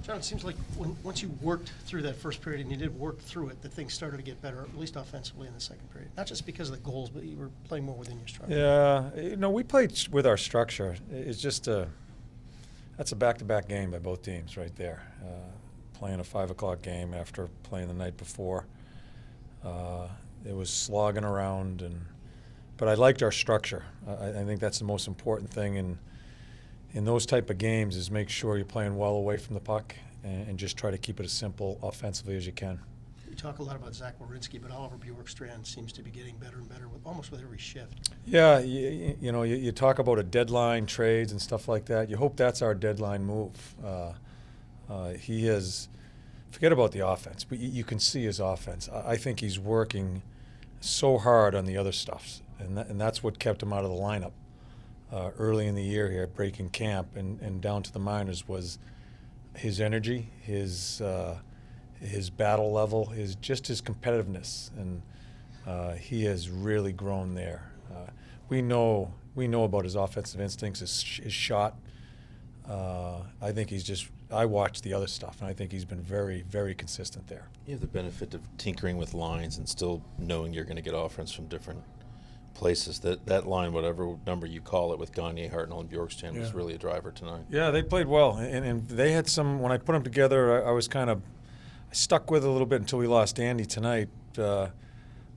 John, it seems like once you worked through that first period and you did work through it, that things started to get better, at least offensively in the second period. Not just because of the goals, but you were playing more within your structure. Yeah, we played with our structure. It's just that's a back-to-back game by both teams right there. Playing a 5 o'clock game after playing the night before. It was slogging around, but I liked our structure. I think that's the most important thing in those type of games is make sure you're playing well away from the puck and just try to keep it as simple offensively as you can. You talk a lot about Zach Werenski, but Oliver Bjorkstrand seems to be getting better and better almost with every shift. Yeah, you talk about a deadline, trades and stuff like that. You hope that's our deadline move. He has, forget about the offense, but you can see his offense. I think he's working so hard on the other stuff, and that's what kept him out of the lineup early in the year here, breaking camp and down to the minors, was his energy, his battle level, his competitiveness, and he has really grown there. We know about his offensive instincts, his shot. I think I watched the other stuff, and I think he's been very, very consistent there. You have the benefit of tinkering with lines and still knowing you're going to get offense from different places. That line, whatever number you call it, with Gagne, Hartnell, and Bjorkstrand, was really a driver tonight. Yeah, they played well, and they had some. When I put them together, I was I stuck with it a little bit until we lost Andy tonight. But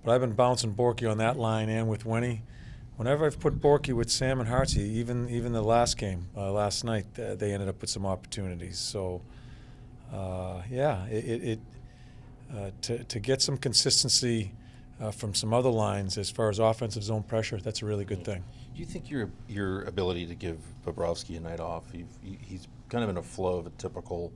I've been bouncing Borky on that line and with Winnie. Whenever I've put Borky with Sam and Hartsey, even the last game last night, they ended up with some opportunities. So, to get some consistency from some other lines as far as offensive zone pressure, that's a really good thing. Do you think your ability to give Bobrovsky a night off? He's kind of in a flow of a typical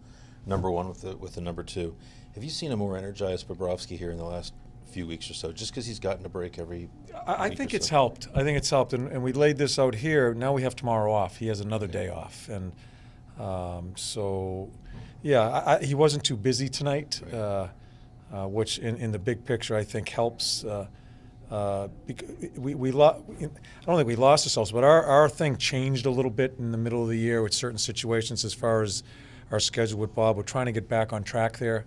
number one with the number two. Have you seen a more energized Bobrovsky here in the last few weeks or so, just because he's gotten a break every I think it's helped. I think it's helped, and we laid this out here. Now we have tomorrow off. He has another day off, and he wasn't too busy tonight, right. Which in the big picture I think helps. I don't think we lost ourselves, but our thing changed a little bit in the middle of the year with certain situations as far as our schedule with Bob. We're trying to get back on track there.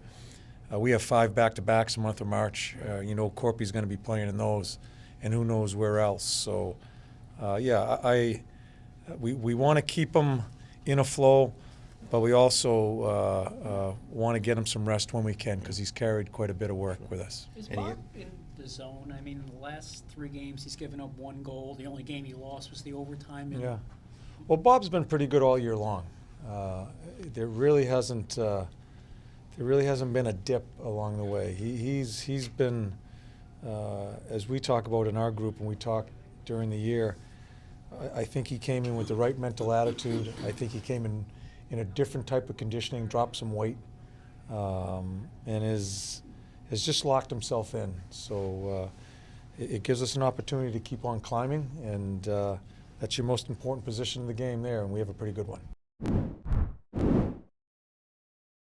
We have 5 back-to-backs in the month of March. Corpy's going to be playing in those, and who knows where else. So, we want to keep him in a flow, but we also want to get him some rest when we can, because he's carried quite a bit of work with us. Is Bob in the zone? I mean, in the last 3 games, he's given up 1 goal. The only game he lost was the overtime. Yeah. Well, Bob's been pretty good all year long. There really hasn't been a dip along the way. He's been, as we talk about in our group and we talk during the year, I think he came in with the right mental attitude. I think he came in a different type of conditioning, dropped some weight, and has just locked himself in. So it gives us an opportunity to keep on climbing, and that's your most important position in the game there, and we have a pretty good one.